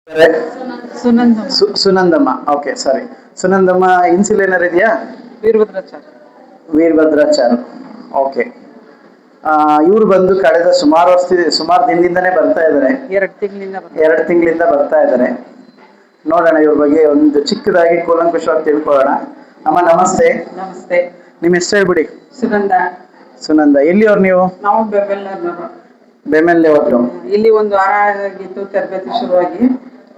Sunandamma. Sunandamma. Okay, ಸಾರಿ. ಸುನಂದಮ್ಮ ಇನ್ಸಿಲ್ ಏನಾರು ಇದೆಯಾ? ವೀರಭದ್ರಾಚಾರ್ಯ. ವೀರಭದ್ರಾಚಾರ್ಯ. Okay. ಇವ್ರು ಬಂದು ಕಳೆದ ಸುಮಾರು ದಿನದಿಂದನೇ ಬರ್ತಾ ಇದ್ದಾರೆ. 2 ತಿಂಗಳಿಂದ ಬರ್ತಾ ಇದ್ದಾರೆ. ನೋಡೋಣ ಇವ್ರ ಬಗ್ಗೆ ಒಂದು ಚಿಕ್ಕದಾಗಿ ಕೂಲಂಕುಷವಾಗಿ ತಿಳ್ಕೊಳ್ಳೋಣ. ಅಮ್ಮ ನಮಸ್ತೆ. ನಮಸ್ತೆ. ನಿಮ್ಮ ಹೆಸರು ಹೇಳ್ಬಿಡಿ. ಸುನಂದ. ಎಲ್ಲಿಯವ್ರು ನೀವು? ನಾವು ಬೆಮ್ಮೆಲ್ಲೂರು. ಬೆಮೆಲ್ಲೆ ಹೋದ್ರು. ಇಲ್ಲಿ ಒಂದು ವಾರ ಆಗಿತ್ತು ತರಬೇತಿ ಶುರುವಾಗಿ.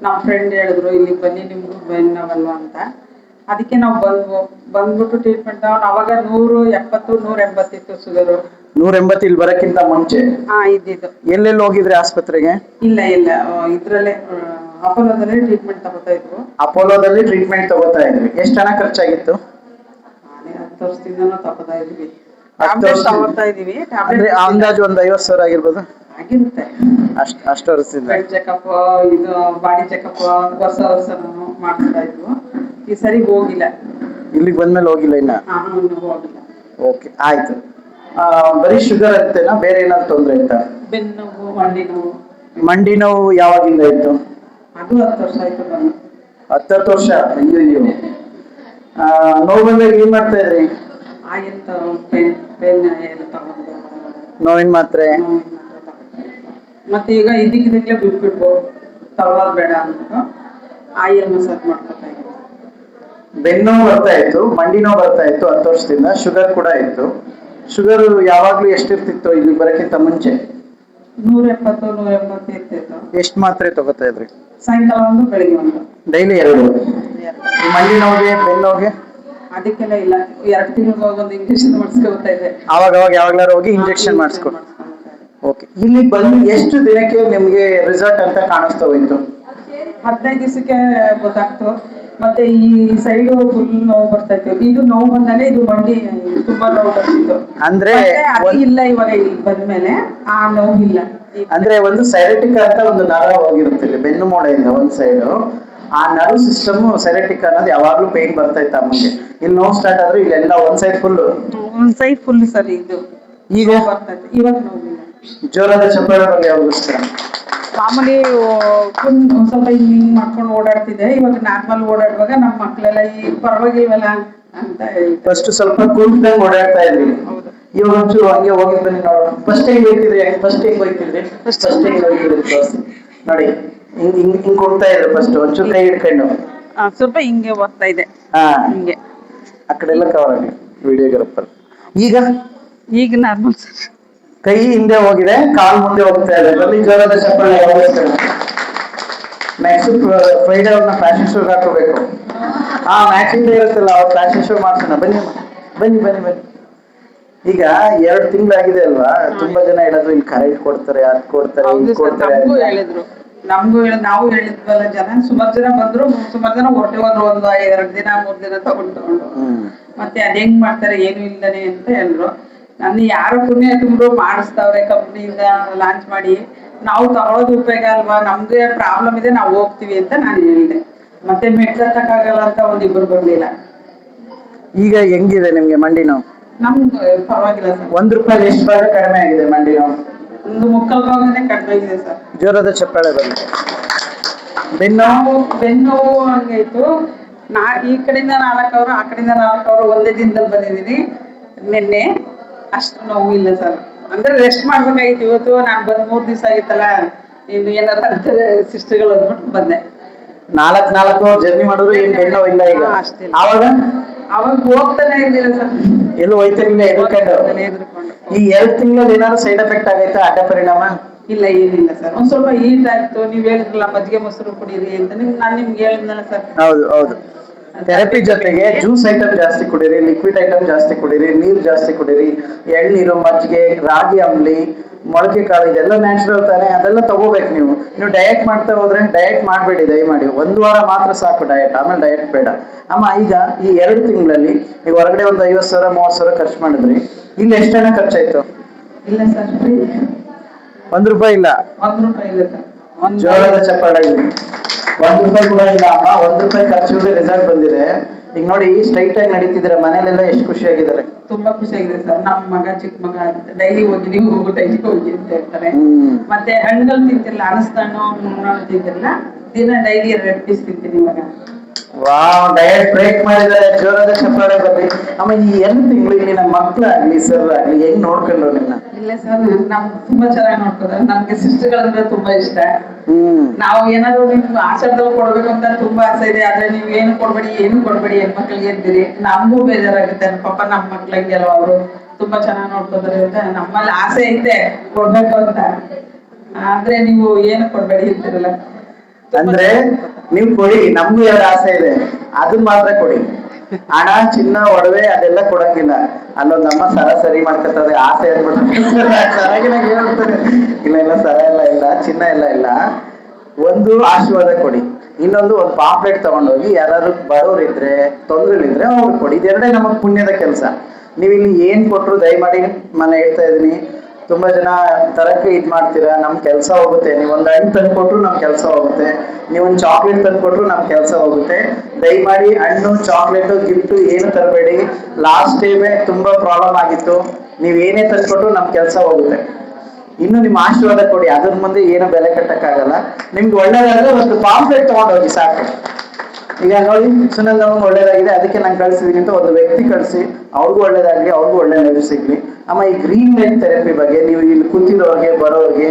ನಮ್ಮ ಫ್ರೆಂಡ್ ಹೇಳಿದ್ರು ಇಲ್ಲಿ ಬನ್ನಿ ನಿಮ್ಗೂ ಬೆನ್ನವಲ್ವಾ ಅಂತ. ಅದಕ್ಕೆ ನಾವು ಬಂದ್ಬಿಟ್ಟು ಟ್ರೀಟ್ಮೆಂಟ್ ಅವಾಗ 170 180 ಇತ್ತು ಶುಗರು. 180 ಇಲ್ಲಿ ಬರಕ್ಕಿಂತ ಮುಂಚೆ ಇದ್ದಿದ್ದು. ಎಲ್ಲೆಲ್ಲಿ ಹೋಗಿದ್ರಿ ಆಸ್ಪತ್ರೆಗೆ? ಇಲ್ಲ ಇದ್ರಲ್ಲೇ ಅಪೋಲೋದಲ್ಲಿ ಟ್ರೀಟ್ಮೆಂಟ್ ತಗೋತಾ ಇದ್ವು. ಅಪೋಲೋದಲ್ಲಿ ಟ್ರೀಟ್ಮೆಂಟ್ ತಗೋತಾ ಇದ್ವಿ. ಎಷ್ಟು ಹಣ ಖರ್ಚಾಗಿತ್ತು? 10 ವರ್ಷದಿಂದನೂ ತಗೋತಾ ಇದ್ವಿ. ತಗೋತಾ ಇದೀವಿ. ಅಂದ್ರೆ ಅಂದಾಜು ಒಂದು 50,000 ಆಗಿರ್ಬೋದು. ಆಗಿರುತ್ತೆ. ಅಷ್ಟು ವರ್ಷದಿಂದ ಚೆಕಪ್, ಇದು ಬಾಡಿ ಚೆಕಪ್ ವರ್ಷ ಮಾಡಿಸ್ತಾ ಇದ್ವು. ಈ ಸರಿ ಹೋಗಿಲ್ಲ. ಇಲ್ಲಿಗೆ ಬಂದ್ಮೇಲೆ ಹೋಗಿಲ್ಲ ಇನ್ನ? ಹೋಗಿಲ್ಲ. ಓಕೆ, ಆಯ್ತು. ಬರೀ ಶುಗರ್ ಅಂತೇನಾ, ಬೇರೆ ಏನಾದ್ರು ತೊಂದ್ರೆ ಇತ್ತಾ? ಬೆನ್ನು ನೋವು, ಮಂಡಿ ನೋವು. ಮಂಡಿ ನೋವು ಯಾವಾಗಿಂದ ಇತ್ತು? ಅದು 10 ವರ್ಷ ಆಯ್ತು ಬಂದು. 10 ವರ್ಷ. ಅಯ್ಯೋ. ನೋವು ಬಂದಾಗ ಏನ್ ಮಾಡ್ತಾ ಇದ್ರಿ? ಆಯಿಲ್ ಪೇನ್ ಎಲ್ಲ ತಗೊಂಡು ನೋವಿನ ಮಾತ್ರೆ. ಮತ್ತೆ ಈಗ ಇದಕ್ಕಿದ್ದಕ್ಕೆ ಬಿಟ್ಬಿಟ್ಟು ತಗೊಳ್ಳೋದು ಬೇಡ ಅಂದ್ಬಿಟ್ಟು ಆಯಿಲ್ ಮಸಾಜ್ ಮಾಡ್ಕೊತಾ ಇದ್ವಿ. ಬೆನ್ನು ಬರ್ತಾ ಇತ್ತು, ಮಂಡಿ ನೋವು ಬರ್ತಾ ಇತ್ತು 10 ವರ್ಷದಿಂದ. ಶುಗರ್ ಕೂಡ ಇತ್ತು. ಶುಗರ್ ಯಾವಾಗ್ಲೂ ಎಷ್ಟಿರ್ತಿತ್ತು ಇಲ್ಲಿ ಬರಕ್ಕಿಂತ ಮುಂಚೆ? 170 180 ಇರ್ತಿತ್ತು. ಎಷ್ಟು ಮಾತ್ರೆ ತಗೋತಾ ಇದ್ರಿ? ಸಾಯಂಕಾಲ ಒಂದು, ಬೆಳಿಗ್ಗೆ ಒಂದು. ಡೈಲಿ 2? ಮಂಡಿ ನೋವಿಗೆ, ಬೆನ್ನು ನೋವಿಗೆ? ಅದಕ್ಕೆಲ್ಲ ಇಲ್ಲ. 2 ತಿಂಗಳಿಗೆ ಒಂದು ಇಂಜೆಕ್ಷನ್ ಮಾಡಿಸ್ಕೊಳ್ತಾ ಇದೆ. ಅವಾಗ ಯಾವಾಗ್ಲಾರು ಹೋಗಿ ಇಂಜೆಕ್ಷನ್ ಮಾಡಿಸ್ಕೊಂಡು. ಓಕೆ. ಇಲ್ಲಿ ಬಂದು ಎಷ್ಟು ದಿನಕ್ಕೆ ನಿಮ್ಗೆ ರಿಸಲ್ಟ್ ಅಂತ ಕಾಣಿಸ್ತಾ ಹೋಯ್ತು? 15 ದಿವಸಕ್ಕೆ ಗೊತ್ತಾಗ್ತು. ಮತ್ತೆ ಈ ಸೈಡ್ ಫುಲ್ ನೋವು ಬರ್ತಾ ಇತ್ತು. ಇದು ನೋವು ಬಂದಾಗ ಇದು ಮಂಡಿ ತುಂಬಾ ನೋವು ಬರ್ತಿತ್ತು. ಅಂದ್ರೆ ಇಲ್ಲ, ಇವಾಗ ಇಲ್ಲಿ ಬಂದ್ಮೇಲೆ ಆ ನೋವು ಇಲ್ಲ. ಅಂದ್ರೆ ಒಂದು ಸೈರೆಟಿಕ್ ಅಂತ ಒಂದು ನರ ಹೋಗಿರುತ್ತೆ ಬೆನ್ನು ಮೂಳೆಯಿಂದ ಒಂದ್ ಸೈಡ್. ಆ ನರ್ವ್ ಸಿಸ್ಟಮ್ ಸೈರೆಟಿಕ್ ಅನ್ನೋದು ಯಾವಾಗ್ಲೂ ಪೇನ್ ಬರ್ತಾ ಇತ್ತು ಅಮ್ಮಗೆ. ಇಲ್ಲಿ ನೋವು ಸ್ಟಾರ್ಟ್ ಆದ್ರೆ ಇಲ್ಲೆಲ್ಲ ಒಂದ್ ಸೈಡ್ ಫುಲ್ ಸರಿ ಇದು ಈಗ ಬರ್ತಾ ಇತ್ತು. ಇವಾಗ ನೋವಿಲ್ಲ. ಜೋರಾದ ಚಪ್ಪಾಳೆ ಬಗ್ಗೆ ಯಾವಾಗೋಸ್ಕರ? ಮಾಮೂಲಿ ಒಂದ್ ಸ್ವಲ್ಪ ಹಿಂಗ್ ಮಾಡ್ಕೊಂಡು ಓಡಾಡ್ತಿದೆ. ಇವಾಗ ನಾರ್ಮಲ್ ಓಡಾಡುವಾಗ ನಮ್ಮ ಮಕ್ಳೆಲ್ಲ ಈ ಪರವಾಗಿಲ್ವಲ್ಲ ಅಂತ ಹೇಳ್ತಾರೆ. ಫಸ್ಟ್ ಸ್ವಲ್ಪ ಕುಂಟಂಗ್ ಓಡಾಡ್ತಾ ಇದ್ರಿ. ಇವಾಗ ಒಂಚೂರು ಹಂಗೆ ಹೋಗಿ ಬನ್ನಿ ನೋಡೋಣ. ಫಸ್ಟ್ ಹೆಂಗ್ ಹೋಗ್ತಿದ್ರಿ ನೋಡಿ. ಹಿಂಗ್ ಕೊಡ್ತಾ ಇದ್ರು ಫಸ್ಟ್. ಒಂಚೂರು ಕೈ ಹಿಡ್ಕೊಂಡು ಸ್ವಲ್ಪ ಹಿಂಗೆ ಹೋಗ್ತಾ ಇದೆ. ಹಿಂಗೆ ಆ ಕಡೆ ಎಲ್ಲ ಕವರ್ ಆಗಿ ವಿಡಿಯೋಗ್ರಾಫರ್. ಈಗ ನಾರ್ಮಲ್ ಸರ್. ಕೈ ಹಿಂದೆ ಹೋಗಿದೆ, ಕಾಲ್ ಮುಂದೆ ಹೋಗ್ತಾ ಇದೆ. ಬನ್ನಿ ಜೋರಾದ ಚಪ್ಪಾಳೆ. ನೆಕ್ಸ್ಟ್ ಫ್ರೈಡೆ ಅವ್ರನ್ನ ಫ್ಯಾಷನ್ ಶೋಗೆ ಹಾಕೋಬೇಕು. ಮ್ಯಾಚಿಂಗ್ ಡೇ ಇರುತ್ತಲ್ಲ, ಅವ್ರು ಫ್ಯಾಷನ್ ಶೋ ಮಾಡ್ಸೋಣ. ಬನ್ನಿ. ಈಗ 2 ತಿಂಗಳಾಗಿದೆ ಅಲ್ವಾ? ತುಂಬಾ ಜನ ಹೇಳೋದು ಇಲ್ಲಿ ಕರೆಂಟ್ ಕೊಡ್ತಾರೆ, ಅದ್ ಕೊಡ್ತಾರೆ, ಇದು ಕೊಡ್ತಾರೆ. ನಮಗೂ ನಾವು ಹೇಳಿದ್ವಲ್ಲ, ಜನ ಸುಮಾರು ಜನ ಬಂದ್ರು, ಸುಮಾರು ಜನ ಹೊರಟೆ ಹೋದ್ರು. 2 ದಿನ 3 ದಿನ ತಗೊಂಡು ಮತ್ತೆ ಅದ್ ಹೆಂಗ್ ಮಾಡ್ತಾರೆ ಏನು ಇಲ್ಲದೆ ಅಂತ ಹೇಳಿದ್ರು. ನನ್ನ ಯಾರು ಪುಣ್ಯ ತುಂಬ್ರು ಮಾಡಿಸ್ತಾವ್ರೆ ಕಂಪ್ನಿಯಿಂದ ಲಾಂಚ್ ಮಾಡಿ. ನಾವು ತಗೊಳ್ಳೋದು ಉಪಯೋಗ ಅಲ್ವಾ, ನಮ್ಗೆ ಪ್ರಾಬ್ಲಮ್ ಇದೆ, ನಾವು ಹೋಗ್ತೀವಿ ಅಂತ ನಾನು ಹೇಳಿದೆ. ಮತ್ತೆ ಮೆಟ್ಲಕ್ಕಾಗಲ್ಲ ಅಂತ 1-2 ಬರ್ಲಿಲ್ಲ. ಈಗ ಹೆಂಗಿದೆ ನಿಮ್ಗೆ ಮಂಡಿ ನೋವು? ನಮ್ಗೆ ಪರವಾಗಿಲ್ಲ ಸರ್. 1 ರೂಪಾಯಿ ಎಷ್ಟು ಭಾಗ ಕಡಿಮೆ ಆಗಿದೆ ಮಂಡಿ ನೋವು? 1/4 ಭಾಗನೇ ಕಡಿಮೆ ಆಗಿದೆ ಸರ್. ಜೋರಾದ ಚಪ್ಪಾಳೆ ಬರಲಿ. ಬೆನ್ನು ಹಂಗಾಯ್ತು. ಈ ಕಡೆಯಿಂದ 4 ಅವರು, ಆ ಕಡೆಯಿಂದ 4 ಅವರು ಒಂದೇ ದಿನದಲ್ಲಿ ಬಂದಿದ್ದೀನಿ. ನಿನ್ನೆ ಅಷ್ಟು ನೋವು ಇಲ್ಲ ಸರ್. ಅಂದ್ರೆ ರೆಸ್ಟ್ ಮಾಡ್ಬೇಕಾಗಿತ್ತು. ಇವತ್ತು ನಾನು ಬಂದ್ 3 ದಿವಸ ಆಗಿತ್ತಲ್ಲ, ಇನ್ನು ಏನಾರ ಸಿಸ್ಟರ್ಗಳು ಅಂದ್ಬಿಟ್ಟು ಬಂದೆ. 4 ಜರ್ನಿ ಮಾಡಿದ್ರು ಏನ್ ಬೆನ್ನು ಇಲ್ಲ ಈಗ? ಅವಾಗ ಹೋಗ್ತಾನೆ ಇರ್ಲಿಲ್ಲ ಸರ್. ಎಲ್ಲೂ ಹೋಯ್ತಿರ್ಲಿಲ್ಲ ಎದ್ಕೊಂಡು. ಈ 2 ತಿಂಗಳಲ್ಲಿ ಏನಾದ್ರು ಸೈಡ್ ಎಫೆಕ್ಟ್ ಆಗೈತಾ, ಅಡ್ಡ ಪರಿಣಾಮ? ಇಲ್ಲ, ಏನಿಲ್ಲ ಸರ್. ಒಂದ್ ಸ್ವಲ್ಪ ಈಟ್ ಆಯ್ತು. ನೀವ್ ಹೇಳಿದ್ರಲ್ಲ ಮಜ್ಜಿಗೆ ಮೊಸರು ಕುಡೀರಿ ಅಂತ, ನಾನು ನಿಮ್ಗೆ ಹೇಳಿದ್ನಲ್ಲ ಸರ್. ಹೌದು. ಥೆರಪಿ ಜೊತೆಗೆ ಜ್ಯೂಸ್ ಐಟಮ್ ಜಾಸ್ತಿ ಕುಡೀರಿ, ಲಿಕ್ವಿಡ್ ಐಟಮ್ ಜಾಸ್ತಿ ಕುಡೀರಿ, ನೀರು ಜಾಸ್ತಿ ಕುಡೀರಿ. ಎಳ್ನೀರು, ಮಜ್ಜಿಗೆ, ರಾಗಿ ಅಂಬ್ಲಿ, ಮೊಳಕೆ ಕಾಳು, ಇದೆಲ್ಲ ನ್ಯಾಚುರಲ್ ತಾನೆ. ಅದೆಲ್ಲ ತಗೋಬೇಕು. ನೀವು ಡಯಟ್ ಮಾಡ್ತಾ ಹೋದ್ರೆ ಡಯಟ್ ಮಾಡಬೇಡಿ ದಯಮಾಡಿ. 1 ವಾರ ಮಾತ್ರ ಸಾಕು ಡಯಟ್, ಆಮೇಲೆ ಡಯಟ್ ಬೇಡ. ಅಮ್ಮ, ಈಗ ಈ 2 ತಿಂಗಳಲ್ಲಿ ನೀವು ಹೊರಗಡೆ ಒಂದು 50,000 30,000 ಖರ್ಚು ಮಾಡಿದ್ರಿ. ಇಲ್ಲಿ ಎಷ್ಟು ಹಣ ಖರ್ಚಾಯ್ತು? ಇಲ್ಲ ಸರ್, 1 ರೂಪಾಯಿ ಇಲ್ಲ. 1 ರೂಪಾಯಿ ಇಲ್ಲ ಸರ್. ಜೋರಾದ ಚಪ್ಪಾಳೆ. 1 ರೂಪಾಯಿ ಕೂಡ ಇಲ್ಲ ಅಮ್ಮ. 1 ರೂಪಾಯಿ ಖರ್ಚಿಗೆ ರಿಸಲ್ಟ್ ಬಂದಿದೆ. ಈಗ ನೋಡಿ, ಸ್ಟ್ರೈಟ್ ಆಗಿ ನಡೀತಿದ್ರೆ ಮನೇಲೆಲ್ಲ ಎಷ್ಟು ಖುಷಿಯಾಗಿದ್ದಾರೆ. ತುಂಬಾ ಖುಷಿಯಾಗಿದೆ ಸರ್. ನಮ್ಮ ಚಿಕ್ಕ ಮಗ ಡೈಲಿ ಹೋಗಿ ಡೈಲಿ ಹೋಗಿ ಅಂತ ಹೇಳ್ತಾರೆ. ಮತ್ತೆ ಹಣ್ಣುಗಳು ತಿಂತಿರ್ಲಿಲ್ಲ, ಅನಸ್ತಾನು ತಿಂತಿರ್ಲಿಲ್ಲ. ದಿನ ಡೈಲಿ 2 ಪೀಸ್ ತಿಂತೀನಿ ಇವಾಗ. ವಾವ್, ಡಯಟ್ ಬ್ರೇಕ್ ಮಾಡಿದ್ದಾರೆ, ಜೋರಾದ ಚಪ್ಪಾಳೆ ಬರ್ಲಿ. ಆಮೇಲೆ ಈ 8 ತಿಂಗಳು ಇಲ್ಲಿ ನಮ್ಮ ಮಕ್ಳಾಗ್ಲಿ ಸರ್ ಆಗ್ಲಿ ಹೆಂಗ್ ನೋಡ್ಕೊಂಡ್ರು ನಿನ್ನ? ಇಲ್ಲ ಸರ್, ನಮ್ ತುಂಬಾ ಚೆನ್ನಾಗಿ ನೋಡ್ತಾರೆ. ನಮ್ಗೆ ಸಿಸ್ಟರ್ಗಳಂದ್ರೆ ತುಂಬಾ ಇಷ್ಟ. ಹ್ಮ್. ನಾವು ಏನಾದ್ರು ನಿಮ್ಗೆ ಆಚಾರದಲ್ಲಿ ಕೊಡ್ಬೇಕು ಅಂತ ತುಂಬಾ ಆಸೆ ಇದೆ, ಆದ್ರೆ ನೀವ್ ಏನು ಕೊಡ್ಬೇಡಿ ಹೆಣ್ಮಕ್ಳಿಗೆ ಅಂತೀರಿ. ನಮಗೂ ಬೇಜಾರಾಗುತ್ತೆ, ಪಾಪ ನಮ್ಮ ಮಕ್ಳಿಗೆಲ್ಲ ಅವರು ತುಂಬಾ ಚೆನ್ನಾಗಿ ನೋಡ್ಕೋತಾರೆ ಅಂತ ನಮ್ಮಲ್ಲಿ ಆಸೆ ಐತೆ ಕೊಡ್ಬೇಕು ಅಂತ. ಆದ್ರೆ ನೀವು ಏನು ಕೊಡ್ಬೇಡಿ ಅಂತಿರಲ್ಲ. ಅಂದ್ರೆ ನೀವ್ ಕೊಡಿ, ನಮ್ಗೂ ಎರಡು ಆಸೆ ಇದೆ, ಅದನ್ನ ಮಾತ್ರ ಕೊಡಿ. ಹಣ, ಚಿನ್ನ, ಒಡವೆ ಅದೆಲ್ಲ ಕೊಡಂಗಿಲ್ಲ. ಅಲ್ಲೊಂದಮ್ಮ ಸರ ಸರಿ ಮಾಡ್ಕೊತದೆ, ಆಸೆ ಅಂದ್ಬಿಟ್ಟು ಸರಾಗಿ ನಂಗೆ ಹೇಳ್ತಾರೆ. ಇಲ್ಲ ಸರ ಎಲ್ಲ ಇಲ್ಲ, ಚಿನ್ನ ಎಲ್ಲ ಇಲ್ಲ, ಒಂದು ಆಶೀರ್ವಾದ ಕೊಡಿ. ಇನ್ನೊಂದು ಒಂದು ಪಾಂಪ್ಲೆಟ್ ತಗೊಂಡೋಗಿ ಯಾರು ಬಡವರಿದ್ರೆ ತೊಂದ್ರೆಲಿದ್ರೆ ಅವ್ರಿಗೆ ಕೊಡಿ. ಇದೆರಡೇ ನಮಗ್ ಪುಣ್ಯದ ಕೆಲಸ. ನೀವು ಇಲ್ಲಿ ಏನ್ ಕೊಟ್ರು ದಯಮಾಡಿ ನಾನು ಹೇಳ್ತಾ ಇದೀನಿ, ತುಂಬಾ ಜನ ತರಕ್ಕೆ ಇದ್ ಮಾಡ್ತೀರಾ, ನಮ್ ಕೆಲಸ ಹೋಗುತ್ತೆ. ನೀವೊಂದು ಹಣ್ಣು ತಂದು ಕೊಟ್ರು ನಮ್ ಕೆಲಸ ಹೋಗುತ್ತೆ, ನೀವೊಂದು ಚಾಕ್ಲೇಟ್ ತಂದು ಕೊಟ್ರು ನಮ್ ಕೆಲಸ ಹೋಗುತ್ತೆ. ದಯಮಾಡಿ ಹಣ್ಣು, ಚಾಕ್ಲೇಟ್, ಗಿಫ್ಟ್ ಏನು ತರಬೇಡಿ. ಲಾಸ್ಟ್ ಟೈಮೇ ತುಂಬಾ ಪ್ರಾಬ್ಲಮ್ ಆಗಿತ್ತು. ನೀವ್ ಏನೇ ತಂದು ಕೊಟ್ರು ನಮ್ ಕೆಲಸ ಹೋಗುತ್ತೆ. ಇನ್ನು ನಿಮ್ಮ ಆಶೀರ್ವಾದ ಕೊಡಿ, ಅದ್ರ ಮುಂದೆ ಏನು ಬೆಲೆ ಕಟ್ಟಕ್ಕಾಗಲ್ಲ. ನಿಮ್ಗೆ ಒಳ್ಳೇದಾದ್ರೆ ಒಂದು ಪಾಂಪ್ಲೆಟ್ ತಗೊಂಡೋಗಿ ಸಾಕು. ಈಗ ನೋಡಿ, ಸುನಂದ ಒಳ್ಳೇದಾಗಿದೆ, ಅದಕ್ಕೆ ನಾನು ಕಳ್ಸಿದೀನಿ ಅಂತ ಒಂದು ವ್ಯಕ್ತಿ ಕಳಿಸಿ, ಅವ್ರಿಗೂ ಒಳ್ಳೇದಾಗ್ಲಿ, ಅವ್ರಿಗೂ ಒಳ್ಳೆ ನೆರವು ಸಿಗ್ಲಿ. ಅಮ್ಮ, ಈ ಗ್ರೀನ್ ಲೈಟ್ ಥೆರಪಿ ಬಗ್ಗೆ ನೀವು ಇಲ್ಲಿ ಕೂತಿರೋರ್ಗೆ ಬರೋರ್ಗೆ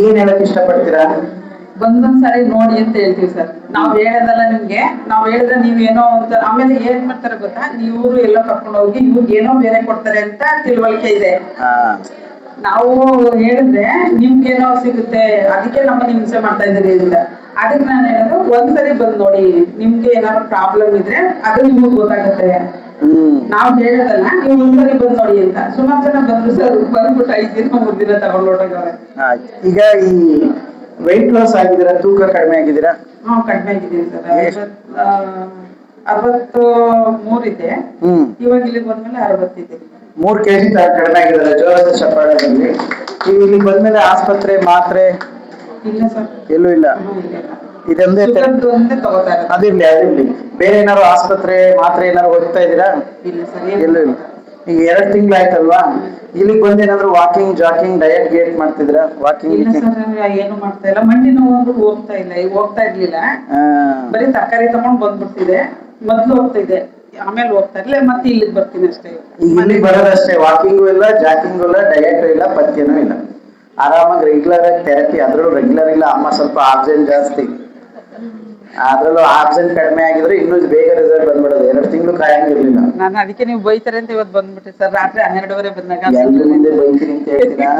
ಏನ್ ಹೇಳಕ್ ಇಷ್ಟಪಡ್ತೀರಾ? ಒಂದೊಂದ್ಸರಿ ನೋಡಿ ಅಂತ ಹೇಳ್ತೀವಿ ಸರ್. ನಾವ್ ಹೇಳೋದಲ್ಲ ನಿಮ್ಗೆ, ನಾವ್ ಹೇಳಿದ್ರೆ ನೀವೇನೋ ಅಂತ ಆಮೇಲೆ ಏನ್ ಮಾಡ್ತಾರೆ ಗೊತ್ತಾ, ಇವ್ರು ಎಲ್ಲ ಕರ್ಕೊಂಡು ಹೋಗಿ ಇವ್ರಿಗೆ ಏನೋ ಬೇರೆ ಕೊಡ್ತಾರೆ ಅಂತ ತಿಳುವಳಿಕೆ ಇದೆ. ನಾವು ಹೇಳಿದ್ರೆ ನಿಮ್ಗೇನೋ ಸಿಗುತ್ತೆ, ಅದಕ್ಕೆ ನಮ್ಮನ್ನ ಹಿಂಸೆ ಮಾಡ್ತಾ ಇದ್ದೀರಿ ಅಂತ. ಅದಕ್ಕೆ ನಾನು ಹೇಳೋದು, ಒಂದ್ಸರಿ ಬಂದ್ ನೋಡಿ, ನಿಮ್ಗೆ ಏನಾದ್ರು ಪ್ರಾಬ್ಲಮ್ ಇದ್ರೆ ಅದು ನಿಮ್ಗೆ ಗೊತ್ತಾಗುತ್ತೆ. ನಾವ್ ಹೇಳೋದಲ್ಲ, ನೀವು ಒಂದ್ಸರಿ ಬಂದ್ ನೋಡಿ ಅಂತ. ಸುಮಾರು ಜನ ಬಂದ್ರು ಸರ್, ಬಂದ್ಬಿಟ್ಟು 5 ದಿನ 3 ದಿನ ತಗೊಂಡೋಟವ್ರೆ. ಈಗ ಈ ವೆಯ್ಟ್ ಲಾಸ್ ಆಗಿದ್ದೀರಾ, ತೂಕ ಕಡಿಮೆ ಆಗಿದ್ದೀರಾ? ಕಡಿಮೆ ಆಗಿದ್ದೀನಿ ಸರ್. 63 ಇದೆ, ಇವಾಗ ಇಲ್ಲಿಗೆ ಬಂದ್ಮೇಲೆ 60 ಇದೆ. 3 kg ಕಡಿಮೆ ಆಗಿದ್ದಾರೆ, ಜೋರಾದ ಚಪ್ಪಾಳೆ ಬಂದ್ವಿ. ನೀವು ಇಲ್ಲಿ ಬಂದ್ಮೇಲೆ ಆಸ್ಪತ್ರೆ ಮಾತ್ರೆ ಇಲ್ಲ ಸರ್, ಎಲ್ಲೂ ಇಲ್ಲ, ಇದೊಂದೇ ತಗೋತಾ ಇರೋದು. ಅದಿರ್ಲಿ, ಬೇರೆ ಏನಾದ್ರು ಆಸ್ಪತ್ರೆ ಮಾತ್ರೆ ಏನಾದ್ರು ಹೋಗ್ತಾ ಇದ್ದೀರಾ? ಇಲ್ಲ ಸರ್, ಎಲ್ಲೂ ಇಲ್ಲ. ಈಗ 2 ತಿಂಗಳು ಆಯ್ತಲ್ವಾ, ಇಲ್ಲಿಗೆ ಬಂದು ಏನಾದ್ರು ವಾಕಿಂಗ್, ಜಾಕಿಂಗ್, ಡಯಟ್ ಗೇಟ್ ಮಾಡ್ತಿದ್ರಾ? ವಾಕಿಂಗ್ ಇಲ್ಲ ಸರ್, ಏನು ಮಾಡ್ತಾ ಇಲ್ಲ. ಮಂಡಿ ನೋವು ಹೋಗ್ತಾ ಇಲ್ಲ, ಈಗ ಹೋಗ್ತಾ ಇರ್ಲಿಲ್ಲ, ಬರೀ ತರಕಾರಿ ತಗೊಂಡ್ ಬಂದ್ಬಿಡ್ತಿದೆ. ಮೊದ್ಲು ಹೋಗ್ತಾ ಇದೆ, ಆಮೇಲೆ ಹೋಗ್ತಾ ಇರ್ಲಿಲ್ಲ, ಮತ್ತೆ ಇಲ್ಲಿಗೆ ಬರ್ತೀನಿ ಅಷ್ಟೇ. ಈಗ ಇಲ್ಲಿಗೆ ಬರೋದಷ್ಟೇ, ವಾಕಿಂಗು ಇಲ್ಲ, ಜಾಕಿಂಗು ಇಲ್ಲ, ಡಯಟ್ ಇಲ್ಲ, ಪಥ್ಯನೂ ಇಲ್ಲ. ಆರಾಮಾಗಿ ರೆಗ್ಯುಲರ್ ಆಗಿ ಥೆರಪಿ. ಅದ್ರಲ್ಲೂ ರೆಗ್ಯುಲರ್ ಇಲ್ಲ, ಅಮ್ಮ ಸ್ವಲ್ಪ ಆಬ್ಸೆಂಟ್ ಜಾಸ್ತಿ. ಅದ್ರಲ್ಲೂ ಆಬ್ಸೆಂಟ್ ಕಡಿಮೆ ಆಗಿದ್ರೆ ಇನ್ನೂ ಬೇಗ ರಿಸಲ್ಟ್ ಬಂದ್ಬಿಡೋದು. 2 ತಿಂಗಳು ಕಾಯಂಗಿರ್ಲಿಲ್ಲ. ನಾನು ಅದಕ್ಕೆ ನೀವು ಬೈತಾರೆ ಅಂತ ಇವತ್ತು ಬಂದ್ಬಿಟ್ಟೆ ಸರ್. ರಾತ್ರಿ 12:30 ಬಂದಾಗ ಎಲ್ರ ಮುಂದೆ ಬೈತೀನಿ ಅಂತ ಹೇಳ್ತೀರಾ?